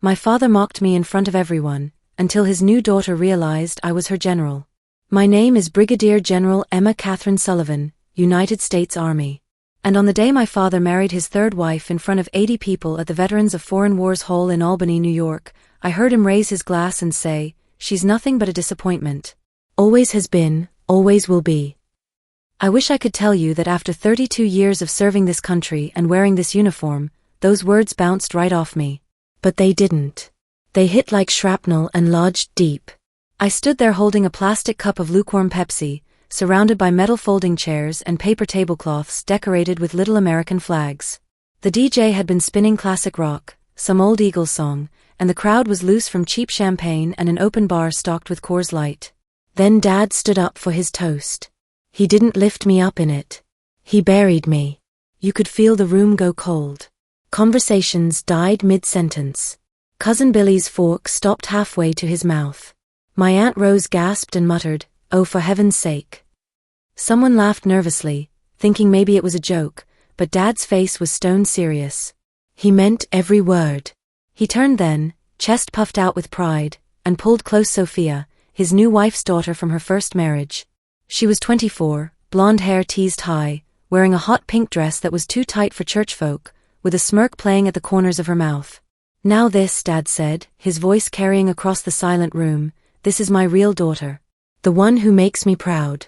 My father mocked me in front of everyone, until his new daughter realized I was her general. My name is Brigadier General Emma Catherine Sullivan, United States Army. And on the day my father married his third wife in front of 80 people at the Veterans of Foreign Wars Hall in Albany, New York, I heard him raise his glass and say, "She's nothing but a disappointment. Always has been, always will be." I wish I could tell you that after 32 years of serving this country and wearing this uniform, those words bounced right off me. But they didn't. They hit like shrapnel and lodged deep. I stood there holding a plastic cup of lukewarm Pepsi, surrounded by metal folding chairs and paper tablecloths decorated with little American flags. The DJ had been spinning classic rock, some old Eagles song, and the crowd was loose from cheap champagne and an open bar stocked with Coors Light. Then Dad stood up for his toast. He didn't lift me up in it. He buried me. You could feel the room go cold. Conversations died mid-sentence. Cousin Billy's fork stopped halfway to his mouth. My Aunt Rose gasped and muttered, "Oh, for heaven's sake." Someone laughed nervously, thinking maybe it was a joke, but Dad's face was stone serious. He meant every word. He turned then, chest puffed out with pride, and pulled close Sophia, his new wife's daughter from her first marriage. She was 24, blonde hair teased high, wearing a hot pink dress that was too tight for church folk, with a smirk playing at the corners of her mouth. "Now this," Dad said, his voice carrying across the silent room, "this is my real daughter. The one who makes me proud."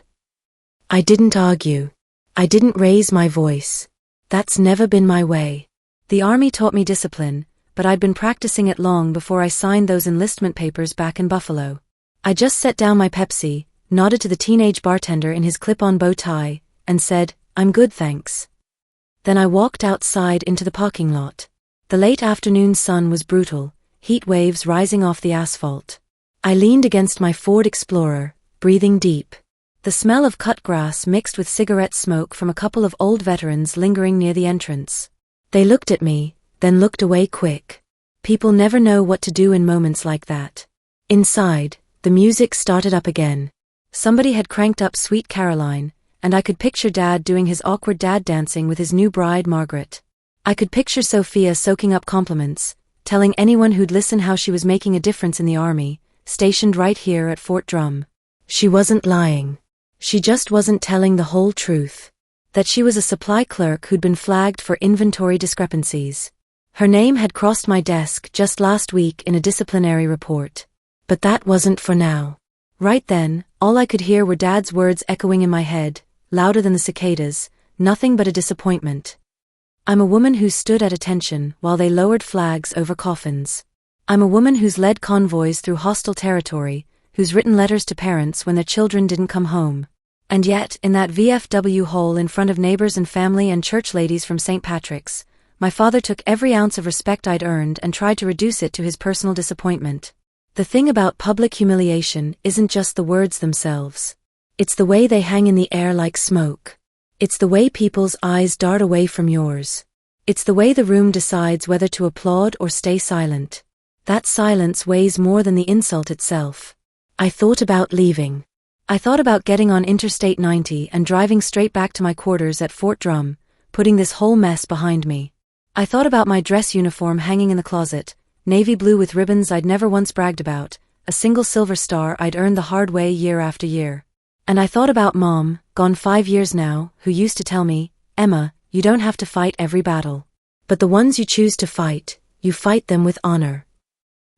I didn't argue. I didn't raise my voice. That's never been my way. The Army taught me discipline, but I'd been practicing it long before I signed those enlistment papers back in Buffalo. I just set down my Pepsi, nodded to the teenage bartender in his clip-on bow tie, and said, "I'm good, thanks." Then I walked outside into the parking lot. The late afternoon sun was brutal, heat waves rising off the asphalt. I leaned against my Ford Explorer, breathing deep. The smell of cut grass mixed with cigarette smoke from a couple of old veterans lingering near the entrance. They looked at me, then looked away quick. People never know what to do in moments like that. Inside, the music started up again. Somebody had cranked up Sweet Caroline, and I could picture Dad doing his awkward dad dancing with his new bride Margaret. I could picture Sophia soaking up compliments, telling anyone who'd listen how she was making a difference in the Army, stationed right here at Fort Drum. She wasn't lying. She just wasn't telling the whole truth. That she was a supply clerk who'd been flagged for inventory discrepancies. Her name had crossed my desk just last week in a disciplinary report. But that wasn't for now. Right then, all I could hear were Dad's words echoing in my head, louder than the cicadas, "Nothing but a disappointment." I'm a woman who stood at attention while they lowered flags over coffins. I'm a woman who's led convoys through hostile territory, who's written letters to parents when their children didn't come home. And yet, in that VFW hall in front of neighbors and family and church ladies from St. Patrick's, my father took every ounce of respect I'd earned and tried to reduce it to his personal disappointment. The thing about public humiliation isn't just the words themselves. It's the way they hang in the air like smoke. It's the way people's eyes dart away from yours. It's the way the room decides whether to applaud or stay silent. That silence weighs more than the insult itself. I thought about leaving. I thought about getting on Interstate 90 and driving straight back to my quarters at Fort Drum, putting this whole mess behind me. I thought about my dress uniform hanging in the closet, navy blue with ribbons I'd never once bragged about, a single silver star I'd earned the hard way year after year. And I thought about Mom, gone 5 years now, who used to tell me, "Emma, you don't have to fight every battle. But the ones you choose to fight, you fight them with honor."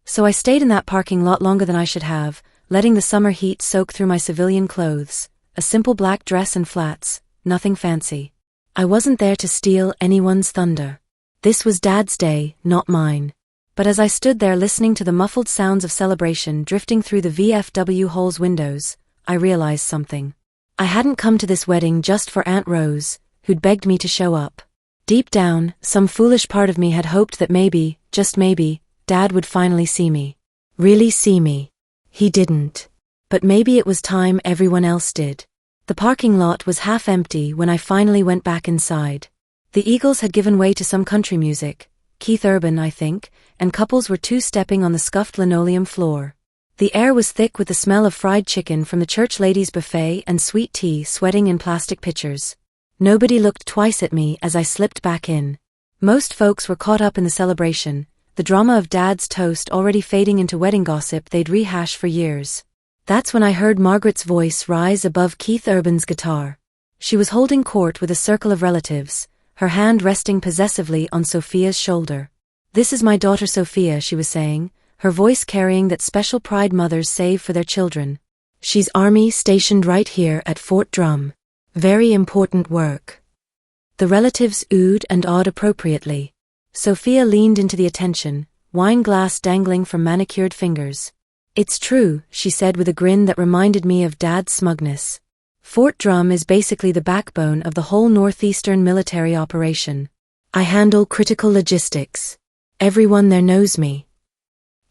So I stayed in that parking lot longer than I should have, letting the summer heat soak through my civilian clothes, a simple black dress and flats, nothing fancy. I wasn't there to steal anyone's thunder. This was Dad's day, not mine. But as I stood there listening to the muffled sounds of celebration drifting through the VFW hall's windows, I realized something. I hadn't come to this wedding just for Aunt Rose, who'd begged me to show up. Deep down, some foolish part of me had hoped that maybe, just maybe, Dad would finally see me. Really see me. He didn't. But maybe it was time everyone else did. The parking lot was half empty when I finally went back inside. The Eagles had given way to some country music, Keith Urban I think, and couples were two-stepping on the scuffed linoleum floor. The air was thick with the smell of fried chicken from the church ladies' buffet and sweet tea sweating in plastic pitchers. Nobody looked twice at me as I slipped back in. Most folks were caught up in the celebration, the drama of Dad's toast already fading into wedding gossip they'd rehash for years. That's when I heard Margaret's voice rise above Keith Urban's guitar. She was holding court with a circle of relatives, her hand resting possessively on Sophia's shoulder. "This is my daughter Sophia," she was saying, her voice carrying that special pride mothers save for their children. "She's Army stationed right here at Fort Drum. Very important work." The relatives oohed and awed appropriately. Sophia leaned into the attention, wine glass dangling from manicured fingers. "It's true," she said with a grin that reminded me of Dad's smugness. "Fort Drum is basically the backbone of the whole northeastern military operation. I handle critical logistics. Everyone there knows me."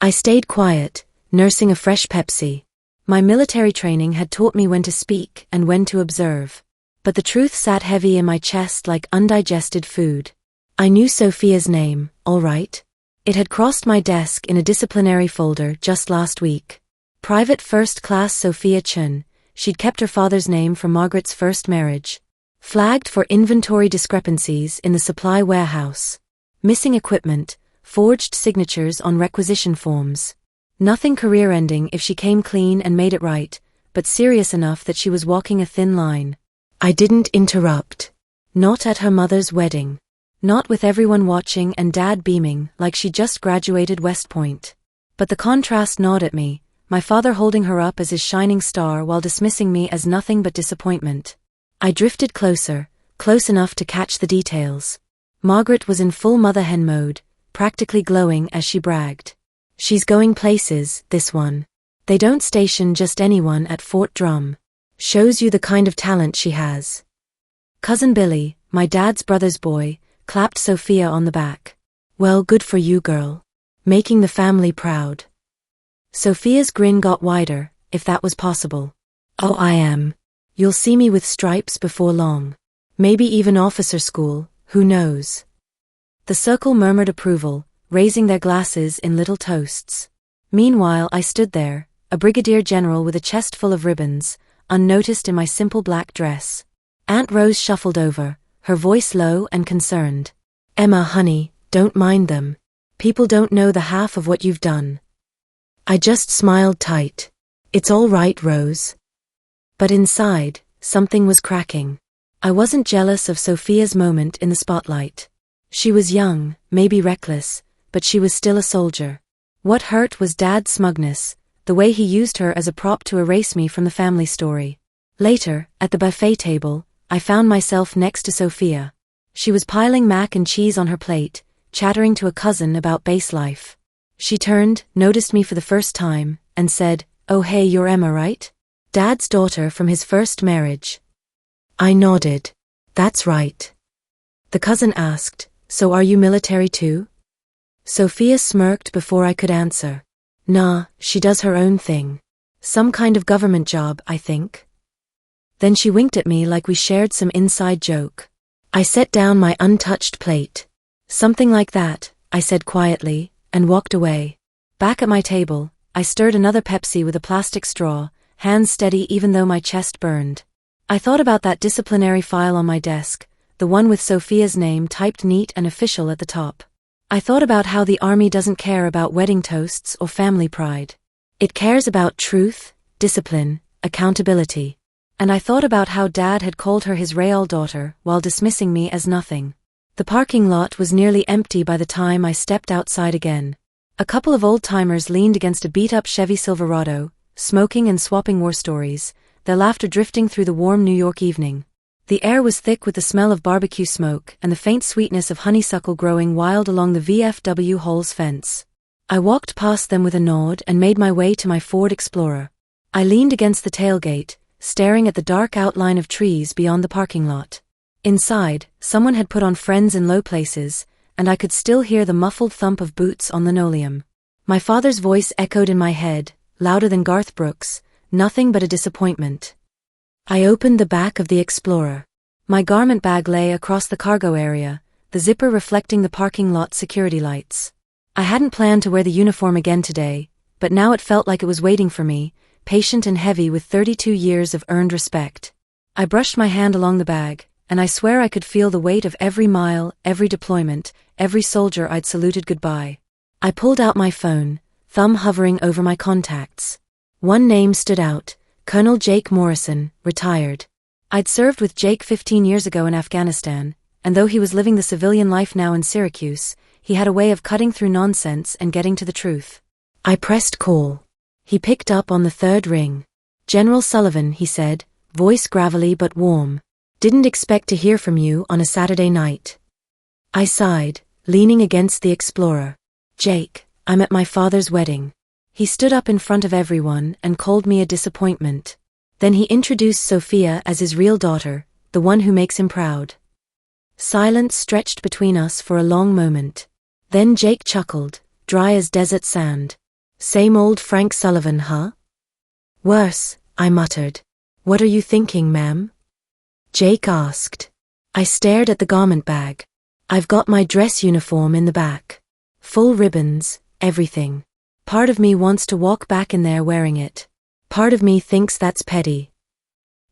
I stayed quiet, nursing a fresh Pepsi. My military training had taught me when to speak and when to observe. But the truth sat heavy in my chest like undigested food. I knew Sophia's name, all right. It had crossed my desk in a disciplinary folder just last week. Private First Class Sophia Chun. She'd kept her father's name from Margaret's first marriage. Flagged for inventory discrepancies in the supply warehouse. Missing equipment, forged signatures on requisition forms. Nothing career-ending if she came clean and made it right, but serious enough that she was walking a thin line. I didn't interrupt. Not at her mother's wedding. Not with everyone watching and Dad beaming like she just graduated West Point. But the contrast gnawed at me, my father holding her up as his shining star while dismissing me as nothing but disappointment. I drifted closer, close enough to catch the details. Margaret was in full mother hen mode, practically glowing as she bragged. "She's going places, this one. They don't station just anyone at Fort Drum. Shows you the kind of talent she has." Cousin Billy, my dad's brother's boy, clapped Sophia on the back. "Well, good for you, girl. Making the family proud." Sophia's grin got wider, if that was possible. "Oh, I am. You'll see me with stripes before long. Maybe even officer school, who knows?" The circle murmured approval, raising their glasses in little toasts. Meanwhile I stood there, a brigadier general with a chest full of ribbons, unnoticed in my simple black dress. Aunt Rose shuffled over, her voice low and concerned. "Emma, honey, don't mind them. People don't know the half of what you've done." I just smiled tight. "It's all right, Rose." But inside, something was cracking. I wasn't jealous of Sophia's moment in the spotlight. She was young, maybe reckless, but she was still a soldier. What hurt was Dad's smugness, the way he used her as a prop to erase me from the family story. Later, at the buffet table, I found myself next to Sophia. She was piling mac and cheese on her plate, chattering to a cousin about base life. She turned, noticed me for the first time, and said, "Oh hey, you're Emma, right? Dad's daughter from his first marriage." I nodded. "That's right." The cousin asked, "So are you military too?" Sophia smirked before I could answer. "Nah, she does her own thing. Some kind of government job, I think." Then she winked at me like we shared some inside joke. I set down my untouched plate. "Something like that," I said quietly, and walked away. Back at my table, I stirred another Pepsi with a plastic straw, hands steady even though my chest burned. I thought about that disciplinary file on my desk, the one with Sophia's name typed neat and official at the top. I thought about how the Army doesn't care about wedding toasts or family pride. It cares about truth, discipline, accountability. And I thought about how Dad had called her his Real daughter while dismissing me as nothing. The parking lot was nearly empty by the time I stepped outside again. A couple of old-timers leaned against a beat-up Chevy Silverado, smoking and swapping war stories, their laughter drifting through the warm New York evening. The air was thick with the smell of barbecue smoke and the faint sweetness of honeysuckle growing wild along the VFW Halls fence. I walked past them with a nod and made my way to my Ford Explorer. I leaned against the tailgate, staring at the dark outline of trees beyond the parking lot. Inside, someone had put on Friends in low places, and I could still hear the muffled thump of boots on linoleum. My father's voice echoed in my head, louder than Garth Brooks, nothing but a disappointment. I opened the back of the Explorer. My garment bag lay across the cargo area, the zipper reflecting the parking lot security lights. I hadn't planned to wear the uniform again today, but now it felt like it was waiting for me, patient and heavy with 32 years of earned respect. I brushed my hand along the bag, and I swear I could feel the weight of every mile, every deployment, every soldier I'd saluted goodbye. I pulled out my phone, thumb hovering over my contacts. One name stood out, Colonel Jake Morrison, retired. I'd served with Jake 15 years ago in Afghanistan, and though he was living the civilian life now in Syracuse, he had a way of cutting through nonsense and getting to the truth. I pressed call. He picked up on the third ring. General Sullivan, he said, voice gravelly but warm. Didn't expect to hear from you on a Saturday night. I sighed, leaning against the Explorer. Jake, I'm at my father's wedding. He stood up in front of everyone and called me a disappointment. Then he introduced Sophia as his real daughter, the one who makes him proud. Silence stretched between us for a long moment. Then Jake chuckled, dry as desert sand. Same old Frank Sullivan, huh? Worse, I muttered. What are you thinking, ma'am? Jake asked. I stared at the garment bag. I've got my dress uniform in the back. Full ribbons, everything. Part of me wants to walk back in there wearing it. Part of me thinks that's petty.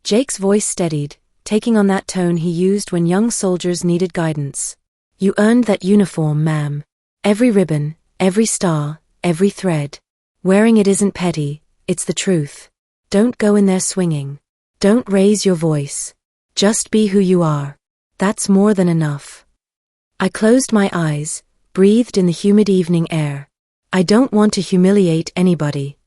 Jake's voice steadied, taking on that tone he used when young soldiers needed guidance. You earned that uniform, ma'am. Every ribbon, every star, every thread. Wearing it isn't petty, it's the truth. Don't go in there swinging. Don't raise your voice. Just be who you are. That's more than enough. I closed my eyes, breathed in the humid evening air. I don't want to humiliate anybody.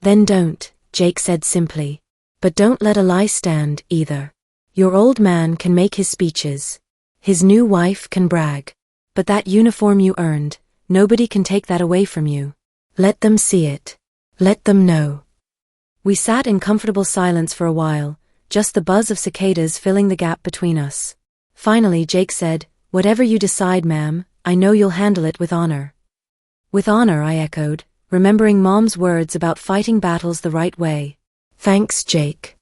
Then don't, Jake said simply. But don't let a lie stand, either. Your old man can make his speeches. His new wife can brag. But that uniform you earned, nobody can take that away from you. Let them see it. Let them know. We sat in comfortable silence for a while, just the buzz of cicadas filling the gap between us. Finally Jake said, Whatever you decide, ma'am, I know you'll handle it with honor. With honor, I echoed, remembering Mom's words about fighting battles the right way. Thanks, Jake.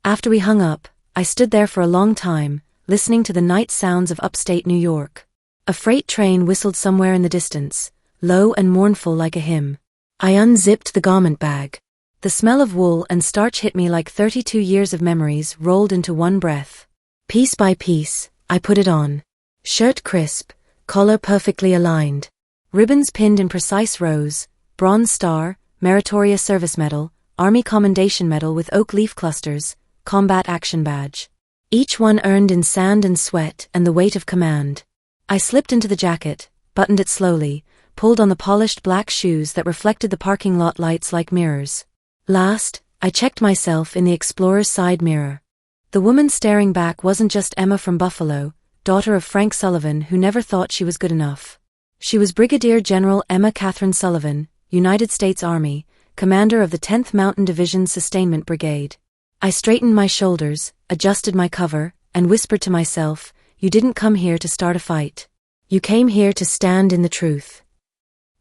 After we hung up, I stood there for a long time, listening to the night sounds of upstate New York. A freight train whistled somewhere in the distance, low and mournful like a hymn. I unzipped the garment bag. The smell of wool and starch hit me like 32 years of memories rolled into one breath. Piece by piece, I put it on. Shirt crisp, collar perfectly aligned. Ribbons pinned in precise rows, Bronze Star, Meritorious Service Medal, Army Commendation Medal with oak leaf clusters, Combat Action Badge. Each one earned in sand and sweat and the weight of command. I slipped into the jacket, buttoned it slowly, pulled on the polished black shoes that reflected the parking lot lights like mirrors. Last, I checked myself in the Explorer's side mirror. The woman staring back wasn't just Emma from Buffalo, daughter of Frank Sullivan who never thought she was good enough. She was Brigadier General Emma Catherine Sullivan, United States Army, commander of the 10th Mountain Division Sustainment Brigade. I straightened my shoulders, adjusted my cover, and whispered to myself, You didn't come here to start a fight. You came here to stand in the truth.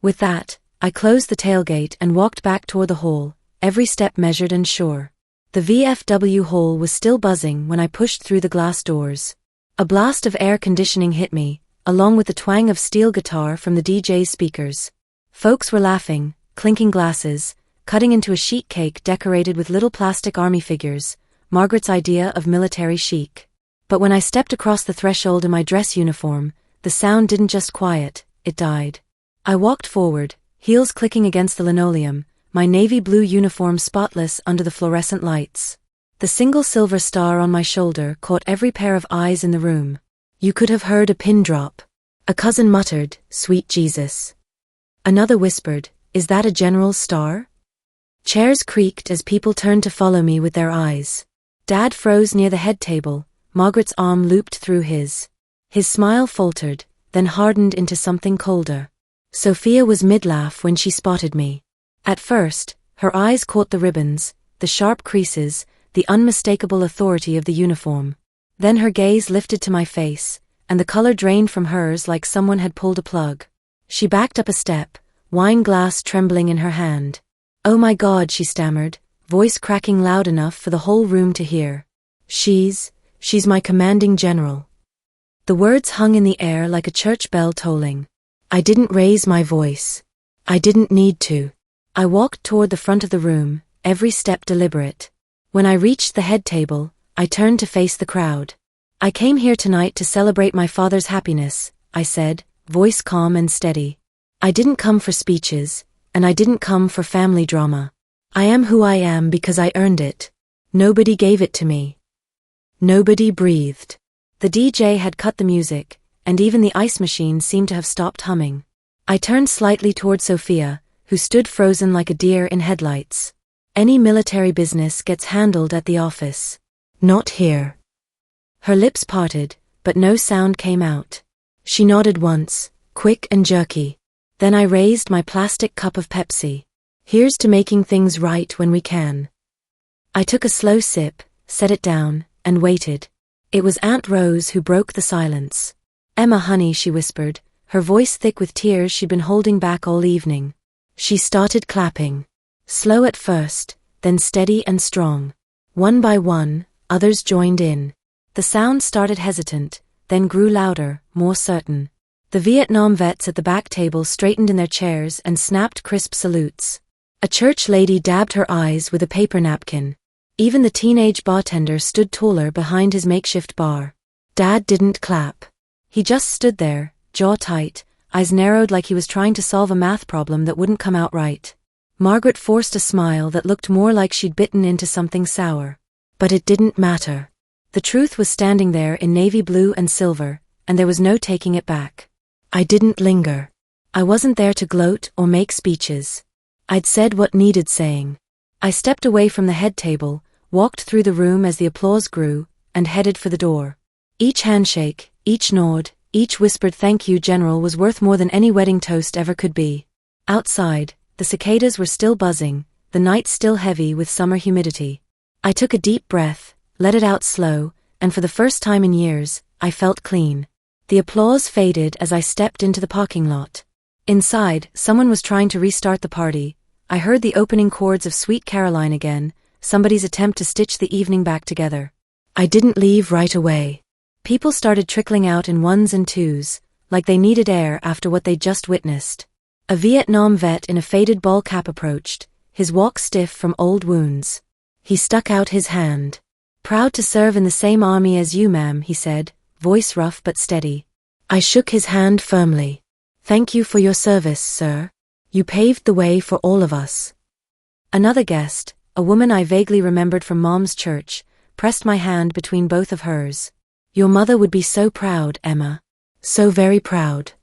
With that, I closed the tailgate and walked back toward the hall, every step measured and sure. The VFW hall was still buzzing when I pushed through the glass doors. A blast of air conditioning hit me, along with the twang of steel guitar from the DJ's speakers. Folks were laughing, clinking glasses, cutting into a sheet cake decorated with little plastic army figures, Margaret's idea of military chic. But when I stepped across the threshold in my dress uniform, the sound didn't just quiet, it died. I walked forward, heels clicking against the linoleum, my navy blue uniform spotless under the fluorescent lights. The single silver star on my shoulder caught every pair of eyes in the room. You could have heard a pin drop. A cousin muttered, Sweet Jesus. Another whispered, Is that a general's star? Chairs creaked as people turned to follow me with their eyes. Dad froze near the head table, Margaret's arm looped through his. His smile faltered, then hardened into something colder. Sophia was mid-laugh when she spotted me. At first, her eyes caught the ribbons, the sharp creases, the unmistakable authority of the uniform. Then her gaze lifted to my face, and the color drained from hers like someone had pulled a plug. She backed up a step, wine glass trembling in her hand. Oh my God, she stammered, voice cracking loud enough for the whole room to hear. She's my commanding general. The words hung in the air like a church bell tolling. I didn't raise my voice. I didn't need to. I walked toward the front of the room, every step deliberate. When I reached the head table, I turned to face the crowd. I came here tonight to celebrate my father's happiness, I said, voice calm and steady. I didn't come for speeches, and I didn't come for family drama. I am who I am because I earned it. Nobody gave it to me. Nobody breathed. The DJ had cut the music, and even the ice machine seemed to have stopped humming. I turned slightly toward Sophia, who stood frozen like a deer in headlights. Any military business gets handled at the office. Not here. Her lips parted, but no sound came out. She nodded once, quick and jerky. Then I raised my plastic cup of Pepsi. Here's to making things right when we can. I took a slow sip, set it down, and waited. It was Aunt Rose who broke the silence. Emma, honey, she whispered, her voice thick with tears she'd been holding back all evening. She started clapping. Slow at first, then steady and strong. One by one, others joined in. The sound started hesitant, then grew louder, more certain. The Vietnam vets at the back table straightened in their chairs and snapped crisp salutes. A church lady dabbed her eyes with a paper napkin. Even the teenage bartender stood taller behind his makeshift bar. Dad didn't clap. He just stood there, jaw tight, eyes narrowed like he was trying to solve a math problem that wouldn't come out right. Margaret forced a smile that looked more like she'd bitten into something sour. But it didn't matter. The truth was standing there in navy blue and silver, and there was no taking it back. I didn't linger. I wasn't there to gloat or make speeches. I'd said what needed saying. I stepped away from the head table, walked through the room as the applause grew, and headed for the door. Each handshake, each nod, each whispered thank you, General, was worth more than any wedding toast ever could be. Outside, the cicadas were still buzzing, the night still heavy with summer humidity. I took a deep breath, let it out slow, and for the first time in years, I felt clean. The applause faded as I stepped into the parking lot. Inside, someone was trying to restart the party. I heard the opening chords of Sweet Caroline again, somebody's attempt to stitch the evening back together. I didn't leave right away. People started trickling out in ones and twos, like they needed air after what they'd just witnessed. A Vietnam vet in a faded ball cap approached, his walk stiff from old wounds. He stuck out his hand. Proud to serve in the same army as you, ma'am, he said, voice rough but steady. I shook his hand firmly. Thank you for your service, sir. You paved the way for all of us. Another guest, a woman I vaguely remembered from Mom's church, pressed my hand between both of hers. Your mother would be so proud, Emma. So very proud.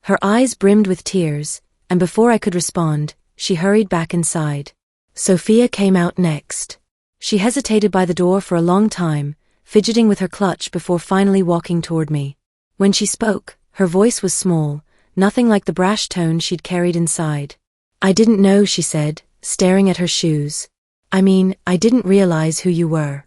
Her eyes brimmed with tears, and before I could respond, she hurried back inside. Sophia came out next. She hesitated by the door for a long time, fidgeting with her clutch before finally walking toward me. When she spoke, her voice was small, nothing like the brash tone she'd carried inside. I didn't know, she said, staring at her shoes. I didn't realize who you were.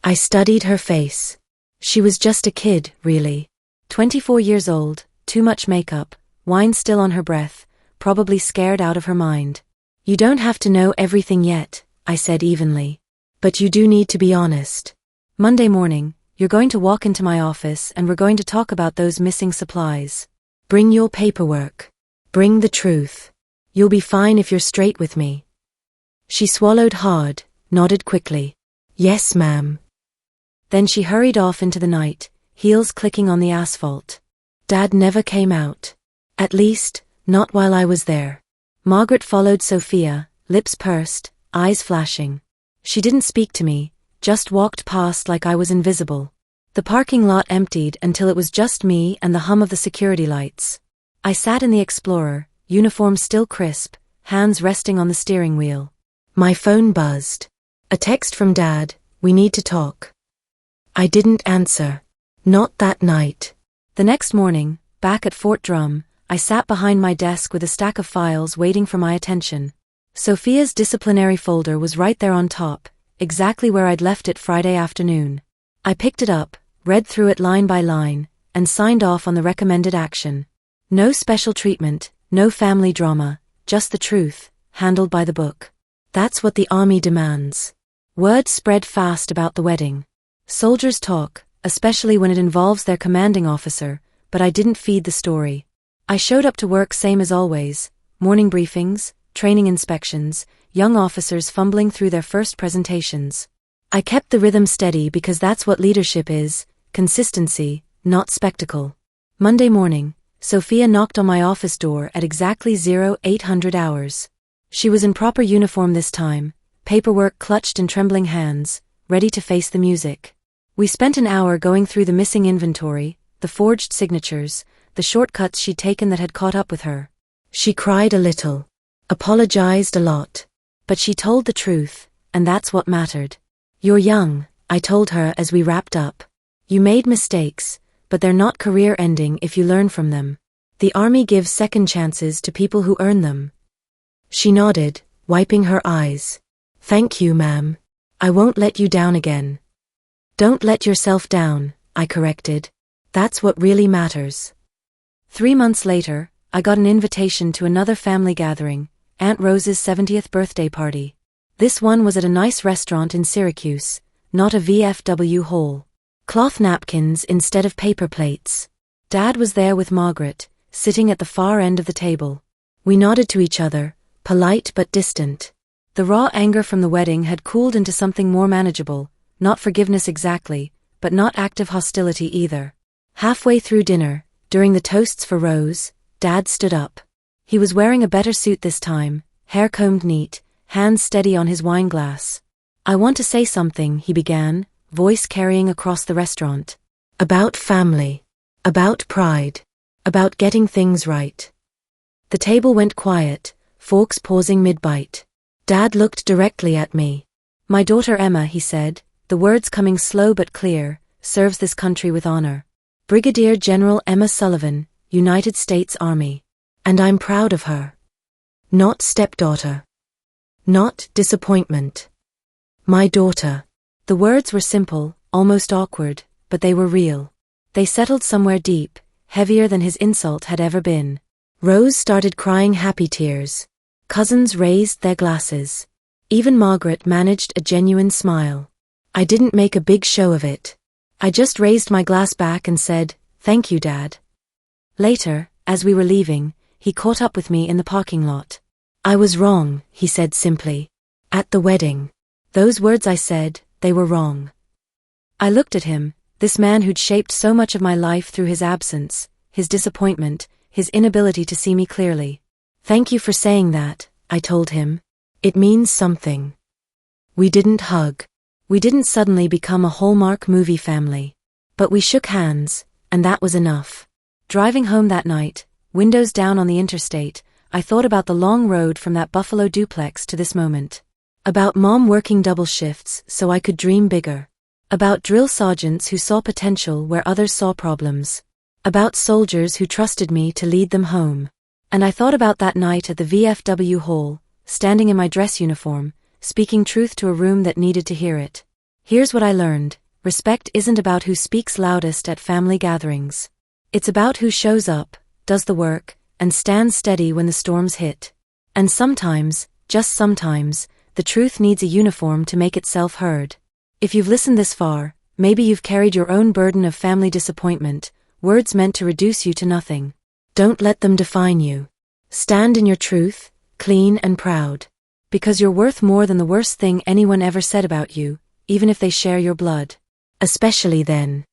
I studied her face. She was just a kid, really. 24 years old, too much makeup, wine still on her breath, probably scared out of her mind. You don't have to know everything yet, I said evenly. But you do need to be honest. Monday morning, you're going to walk into my office and we're going to talk about those missing supplies. Bring your paperwork. Bring the truth. You'll be fine if you're straight with me. She swallowed hard, nodded quickly. Yes, ma'am. Then she hurried off into the night, heels clicking on the asphalt. Dad never came out. At least, not while I was there. Margaret followed Sophia, lips pursed, eyes flashing. She didn't speak to me, just walked past like I was invisible. The parking lot emptied until it was just me and the hum of the security lights. I sat in the Explorer, uniform still crisp, hands resting on the steering wheel. My phone buzzed. A text from Dad, we need to talk. I didn't answer. Not that night. The next morning, back at Fort Drum, I sat behind my desk with a stack of files waiting for my attention. Sophia's disciplinary folder was right there on top, exactly where I'd left it Friday afternoon. I picked it up, read through it line by line, and signed off on the recommended action. No special treatment, no family drama, just the truth, handled by the book. That's what the Army demands. Word spread fast about the wedding. Soldiers talk, especially when it involves their commanding officer, but I didn't feed the story. I showed up to work same as always, morning briefings, training inspections, young officers fumbling through their first presentations. I kept the rhythm steady because that's what leadership is, consistency, not spectacle. Monday morning, Sophia knocked on my office door at exactly 0800 hours. She was in proper uniform this time, paperwork clutched in trembling hands, ready to face the music. We spent an hour going through the missing inventory, the forged signatures, the shortcuts she'd taken that had caught up with her. She cried a little, apologized a lot. But she told the truth, and that's what mattered. You're young, I told her as we wrapped up. You made mistakes, but they're not career-ending if you learn from them. The Army gives second chances to people who earn them. She nodded, wiping her eyes. Thank you, ma'am. I won't let you down again. Don't let yourself down, I corrected. That's what really matters. 3 months later, I got an invitation to another family gathering, Aunt Rose's 70th birthday party. This one was at a nice restaurant in Syracuse, not a VFW hall. Cloth napkins instead of paper plates. Dad was there with Margaret, sitting at the far end of the table. We nodded to each other, polite but distant. The raw anger from the wedding had cooled into something more manageable, not forgiveness exactly, but not active hostility either. Halfway through dinner, during the toasts for Rose, Dad stood up. He was wearing a better suit this time, hair combed neat, hands steady on his wine glass. I want to say something, he began, voice carrying across the restaurant. About family. About pride. About getting things right. The table went quiet, forks pausing mid-bite. Dad looked directly at me. My daughter Emma, he said, the words coming slow but clear, serves this country with honor. Brigadier General Emma Sullivan, United States Army. And I'm proud of her. Not stepdaughter. Not disappointment. My daughter. The words were simple, almost awkward, but they were real. They settled somewhere deep, heavier than his insult had ever been. Rose started crying happy tears. Cousins raised their glasses. Even Margaret managed a genuine smile. I didn't make a big show of it. I just raised my glass back and said, "Thank you, Dad." Later, as we were leaving, he caught up with me in the parking lot. I was wrong, he said simply. At the wedding. Those words I said, they were wrong. I looked at him, this man who'd shaped so much of my life through his absence, his disappointment, his inability to see me clearly. Thank you for saying that, I told him. It means something. We didn't hug. We didn't suddenly become a Hallmark movie family. But we shook hands, and that was enough. Driving home that night, windows down on the interstate, I thought about the long road from that Buffalo duplex to this moment. About Mom working double shifts so I could dream bigger. About drill sergeants who saw potential where others saw problems. About soldiers who trusted me to lead them home. And I thought about that night at the VFW hall, standing in my dress uniform, speaking truth to a room that needed to hear it. Here's what I learned. Respect isn't about who speaks loudest at family gatherings. It's about who shows up, does the work, and stands steady when the storms hit. And sometimes, just sometimes, the truth needs a uniform to make itself heard. If you've listened this far, maybe you've carried your own burden of family disappointment, words meant to reduce you to nothing. Don't let them define you. Stand in your truth, clean and proud. Because you're worth more than the worst thing anyone ever said about you, even if they share your blood. Especially then.